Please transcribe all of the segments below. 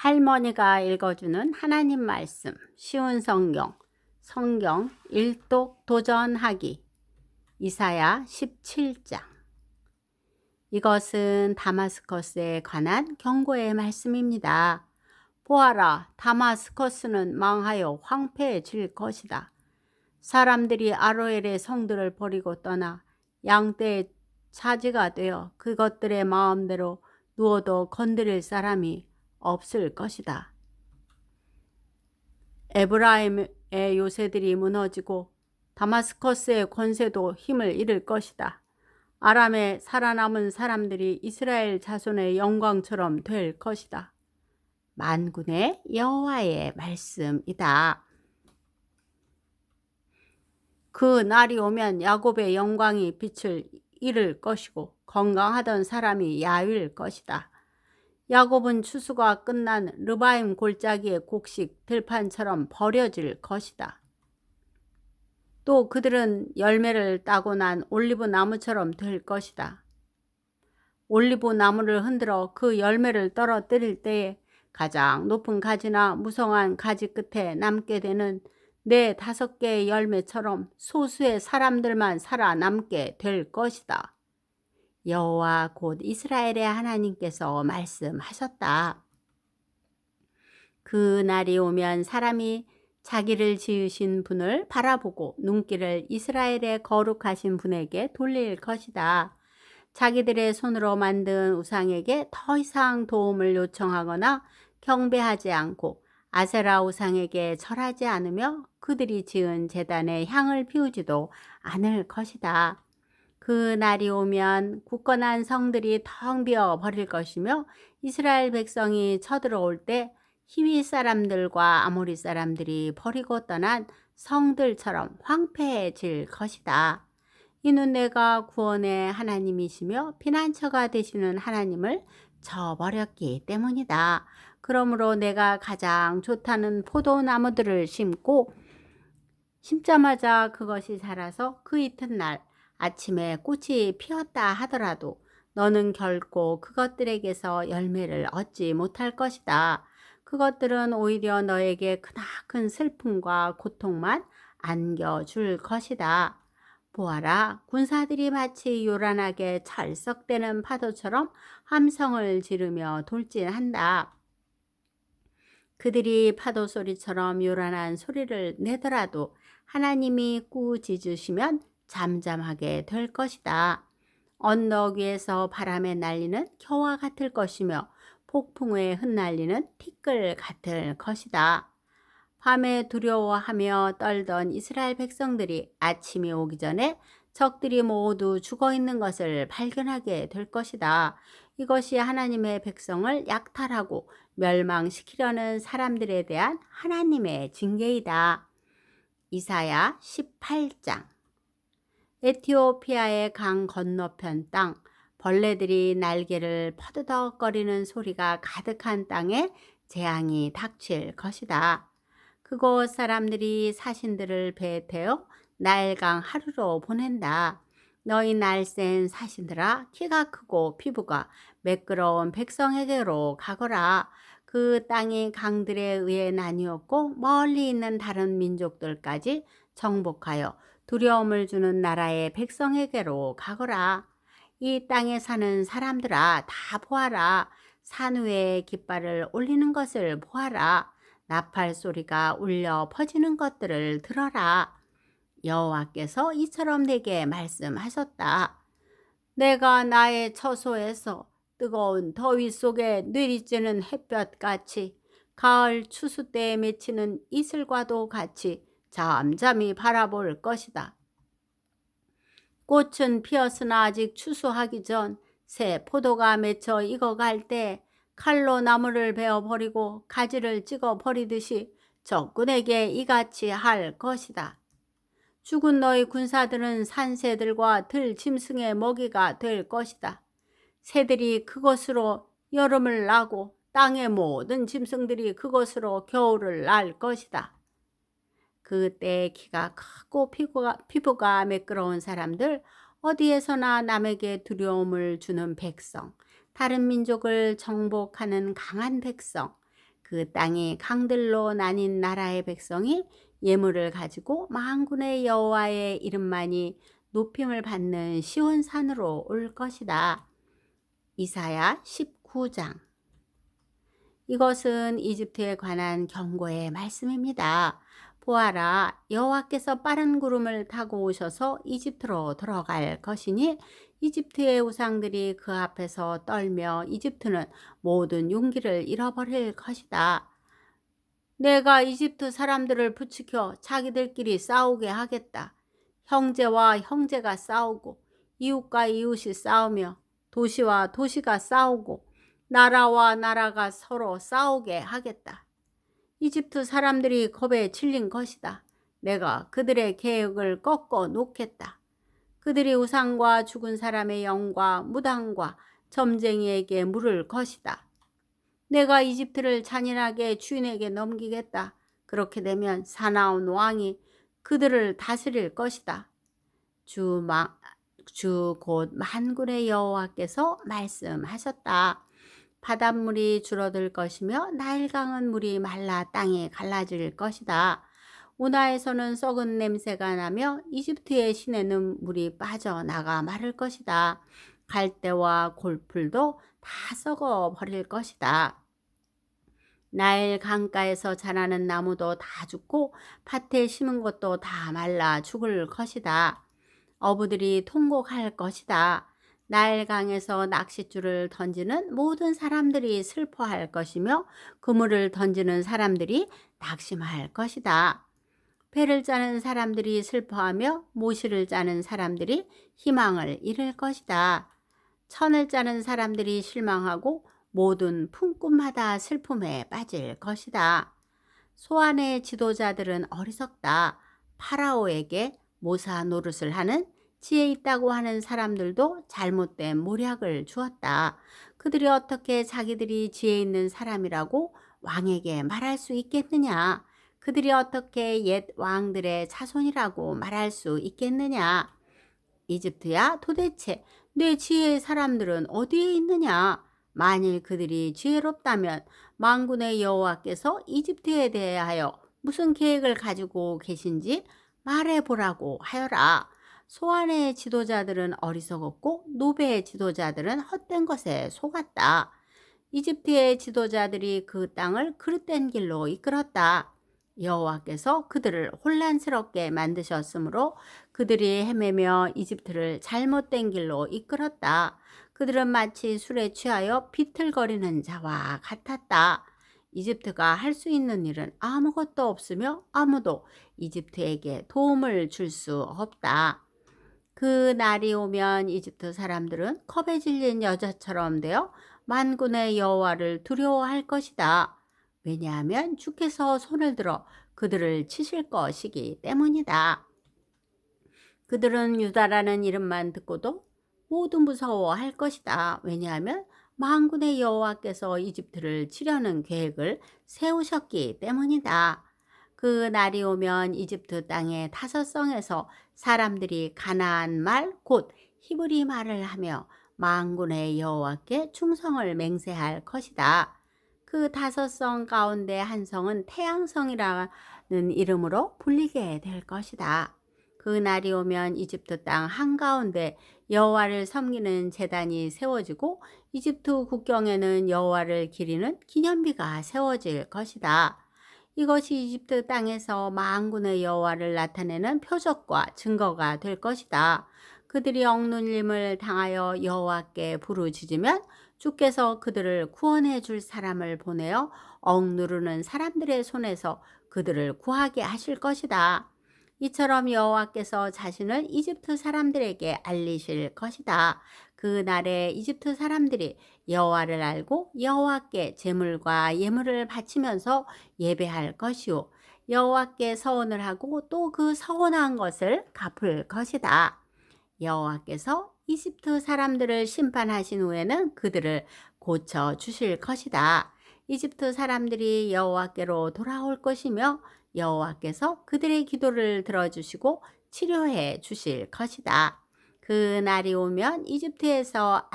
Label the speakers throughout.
Speaker 1: 할머니가 읽어주는 하나님 말씀, 쉬운 성경 일독 도전하기, 이사야 17장. 이것은 다마스커스에 관한 경고의 말씀입니다. 보아라, 다마스커스는 망하여 황폐해질 것이다. 사람들이 아로엘의 성들을 버리고 떠나 양떼의 차지가 되어 그것들의 마음대로 누워도 건드릴 사람이 없을 것이다. 에브라임의 요새들이 무너지고 다마스커스의 권세도 힘을 잃을 것이다. 아람의 살아남은 사람들이 이스라엘 자손의 영광처럼 될 것이다. 만군의 여호와의 말씀이다. 그 날이 오면 야곱의 영광이 빛을 잃을 것이고 건강하던 사람이 야위일 것이다. 야곱은 추수가 끝난 르바임 골짜기의 곡식 들판처럼 버려질 것이다. 또 그들은 열매를 따고 난 올리브 나무처럼 될 것이다. 올리브 나무를 흔들어 그 열매를 떨어뜨릴 때에 가장 높은 가지나 무성한 가지 끝에 남게 되는 4-5개의 열매처럼 소수의 사람들만 살아남게 될 것이다. 여호와 곧 이스라엘의 하나님께서 말씀하셨다. 그 날이 오면 사람이 자기를 지으신 분을 바라보고 눈길을 이스라엘의 거룩하신 분에게 돌릴 것이다. 자기들의 손으로 만든 우상에게 더 이상 도움을 요청하거나 경배하지 않고 아세라 우상에게 절하지 않으며 그들이 지은 제단에 향을 피우지도 않을 것이다. 그 날이 오면 굳건한 성들이 텅 비어 버릴 것이며 이스라엘 백성이 쳐들어올 때 히위 사람들과 아모리 사람들이 버리고 떠난 성들처럼 황폐해질 것이다. 이는 내가 구원의 하나님이시며 피난처가 되시는 하나님을 저버렸기 때문이다. 그러므로 내가 가장 좋다는 포도나무들을 심자마자 그것이 자라서 그 이튿날 아침에 꽃이 피었다 하더라도 너는 결코 그것들에게서 열매를 얻지 못할 것이다. 그것들은 오히려 너에게 크나큰 슬픔과 고통만 안겨줄 것이다. 보아라, 군사들이 마치 요란하게 철썩대는 파도처럼 함성을 지르며 돌진한다. 그들이 파도 소리처럼 요란한 소리를 내더라도 하나님이 꾸짖으시면 잠잠하게 될 것이다. 언덕 위에서 바람에 날리는 겨와 같을 것이며 폭풍에 흩날리는 티끌 같을 것이다. 밤에 두려워하며 떨던 이스라엘 백성들이 아침이 오기 전에 적들이 모두 죽어 있는 것을 발견하게 될 것이다. 이것이 하나님의 백성을 약탈하고 멸망시키려는 사람들에 대한 하나님의 징계이다. 이사야 18장. 에티오피아의 강 건너편 땅, 벌레들이 날개를 퍼드덕거리는 소리가 가득한 땅에 재앙이 닥칠 것이다. 그곳 사람들이 사신들을 배에 태워 나일강 하루로 보낸다. 너희 날쌘 사신들아, 키가 크고 피부가 매끄러운 백성에게로 가거라. 그 땅이 강들에 의해 나뉘었고 멀리 있는 다른 민족들까지 정복하여 두려움을 주는 나라의 백성에게로 가거라. 이 땅에 사는 사람들아, 다 보아라. 산 위에 깃발을 올리는 것을 보아라. 나팔 소리가 울려 퍼지는 것들을 들어라. 여호와께서 이처럼 내게 말씀하셨다. 내가 나의 처소에서 뜨거운 더위 속에 내리쬐는 햇볕같이 가을 추수 때에 맺히는 이슬과도 같이 잠잠히 바라볼 것이다. 꽃은 피었으나 아직 추수하기 전 새 포도가 맺혀 익어갈 때 칼로 나무를 베어버리고 가지를 찍어버리듯이 적군에게 이같이 할 것이다. 죽은 너희 군사들은 산새들과 들짐승의 먹이가 될 것이다. 새들이 그것으로 여름을 나고 땅의 모든 짐승들이 그것으로 겨울을 날 것이다. 그때 키가 크고 피부가 매끄러운 사람들, 어디에서나 남에게 두려움을 주는 백성, 다른 민족을 정복하는 강한 백성, 그 땅이 강들로 나뉜 나라의 백성이 예물을 가지고 만군의 여호와의 이름만이 높임을 받는 시온산으로 올 것이다. 이사야 19장. 이것은 이집트에 관한 경고의 말씀입니다. 보아라, 여호와께서 빠른 구름을 타고 오셔서 이집트로 들어갈 것이니 이집트의 우상들이 그 앞에서 떨며 이집트는 모든 용기를 잃어버릴 것이다. 내가 이집트 사람들을 부추겨 자기들끼리 싸우게 하겠다. 형제와 형제가 싸우고 이웃과 이웃이 싸우며 도시와 도시가 싸우고 나라와 나라가 서로 싸우게 하겠다. 이집트 사람들이 겁에 질린 것이다. 내가 그들의 계획을 꺾어 놓겠다. 그들이 우상과 죽은 사람의 영과 무당과 점쟁이에게 물을 것이다. 내가 이집트를 잔인하게 주인에게 넘기겠다. 그렇게 되면 사나운 왕이 그들을 다스릴 것이다. 주 곧 만군의 여호와께서 말씀하셨다. 바닷물이 줄어들 것이며 나일강은 물이 말라 땅에 갈라질 것이다. 운하에서는 썩은 냄새가 나며 이집트의 시내는 물이 빠져나가 마를 것이다. 갈대와 골풀도 다 썩어 버릴 것이다. 나일 강가에서 자라는 나무도 다 죽고 밭에 심은 것도 다 말라 죽을 것이다. 어부들이 통곡할 것이다. 나일 강에서 낚싯줄을 던지는 모든 사람들이 슬퍼할 것이며 그물을 던지는 사람들이 낙심할 것이다. 배를 짜는 사람들이 슬퍼하며 모시를 짜는 사람들이 희망을 잃을 것이다. 천을 짜는 사람들이 실망하고 모든 품꾼마다 슬픔에 빠질 것이다. 소안의 지도자들은 어리석다. 파라오에게 모사 노릇을 하는 지혜 있다고 하는 사람들도 잘못된 모략을 주었다. 그들이 어떻게 자기들이 지혜 있는 사람이라고 왕에게 말할 수 있겠느냐? 그들이 어떻게 옛 왕들의 자손이라고 말할 수 있겠느냐? 이집트야, 도대체 내 지혜의 사람들은 어디에 있느냐? 만일 그들이 지혜롭다면 만군의 여호와께서 이집트에 대하여 무슨 계획을 가지고 계신지 말해보라고 하여라. 소안의 지도자들은 어리석었고 노베의 지도자들은 헛된 것에 속았다. 이집트의 지도자들이 그 땅을 그릇된 길로 이끌었다. 여호와께서 그들을 혼란스럽게 만드셨으므로 그들이 헤매며 이집트를 잘못된 길로 이끌었다. 그들은 마치 술에 취하여 비틀거리는 자와 같았다. 이집트가 할 수 있는 일은 아무것도 없으며 아무도 이집트에게 도움을 줄 수 없다. 그 날이 오면 이집트 사람들은 겁에 질린 여자처럼 되어 만군의 여호와를 두려워할 것이다. 왜냐하면 주께서 손을 들어 그들을 치실 것이기 때문이다. 그들은 유다라는 이름만 듣고도 모두 무서워할 것이다. 왜냐하면 만군의 여호와께서 이집트를 치려는 계획을 세우셨기 때문이다. 그 날이 오면 이집트 땅의 다섯 성에서 사람들이 가나안 말 곧 히브리 말을 하며 만군의 여호와께 충성을 맹세할 것이다. 그 다섯 성 가운데 한 성은 태양성이라는 이름으로 불리게 될 것이다. 그 날이 오면 이집트 땅 한가운데 여호와를 섬기는 제단이 세워지고 이집트 국경에는 여호와를 기리는 기념비가 세워질 것이다. 이것이 이집트 땅에서 만군의 여호와를 나타내는 표적과 증거가 될 것이다. 그들이 억눌림을 당하여 여호와께 부르짖으면 주께서 그들을 구원해 줄 사람을 보내어 억누르는 사람들의 손에서 그들을 구하게 하실 것이다. 이처럼 여호와께서 자신을 이집트 사람들에게 알리실 것이다. 그 날에 이집트 사람들이 여호와를 알고 여호와께 제물과 예물을 바치면서 예배할 것이요 여호와께 서원을 하고 또 그 서원한 것을 갚을 것이다. 여호와께서 이집트 사람들을 심판하신 후에는 그들을 고쳐 주실 것이다. 이집트 사람들이 여호와께로 돌아올 것이며 여호와께서 그들의 기도를 들어주시고 치료해 주실 것이다. 그 그 날이 오면 이집트에서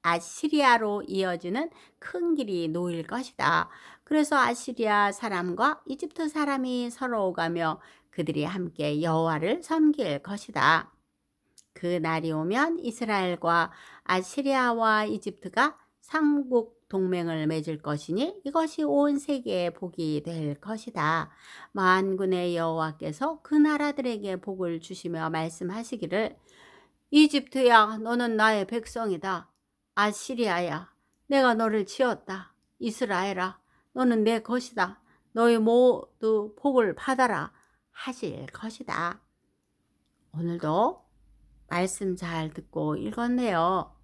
Speaker 1: 아시리아로 이어지는 큰 길이 놓일 것이다. 그래서 아시리아 사람과 이집트 사람이 서로 오가며 그들이 함께 여호와를 섬길 것이다. 그 날이 오면 이스라엘과 아시리아와 이집트가 삼국 동맹을 맺을 것이니 이것이 온 세계의 복이 될 것이다. 만군의 여호와께서 그 나라들에게 복을 주시며 말씀하시기를 이집트야, 너는 나의 백성이다. 아시리아야, 내가 너를 지었다. 이스라엘아, 너는 내 것이다. 너희 모두 복을 받아라 하실 것이다. 오늘도 말씀 잘 듣고 읽었네요.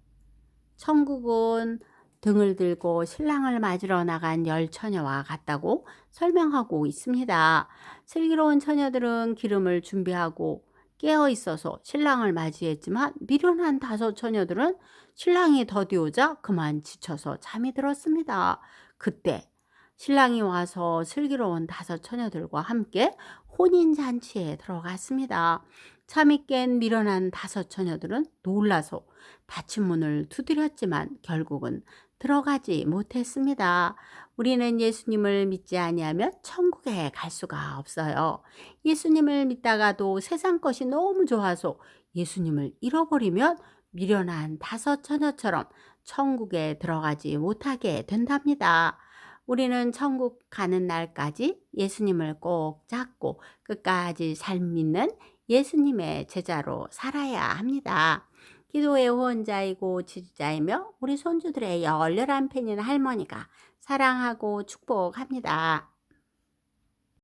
Speaker 1: 천국은 등을 들고 신랑을 맞으러 나간 열 처녀와 같다고 설명하고 있습니다. 슬기로운 처녀들은 기름을 준비하고 깨어 있어서 신랑을 맞이했지만 미련한 다섯 처녀들은 신랑이 더디오자 그만 지쳐서 잠이 들었습니다. 그때 신랑이 와서 슬기로운 다섯 처녀들과 함께 혼인잔치에 들어갔습니다. 잠이 깬 미련한 다섯 처녀들은 놀라서 닫힌 문을 두드렸지만 결국은 들어가지 못했습니다. 우리는 예수님을 믿지 아니하면 천국에 갈 수가 없어요. 예수님을 믿다가도 세상 것이 너무 좋아서 예수님을 잃어버리면 미련한 다섯 처녀처럼 천국에 들어가지 못하게 된답니다. 우리는 천국 가는 날까지 예수님을 꼭 잡고 끝까지 잘 믿는 예수님의 제자로 살아야 합니다. 기도의 후원자이고 지지자이며 우리 손주들의 열렬한 팬인 할머니가 사랑하고 축복합니다.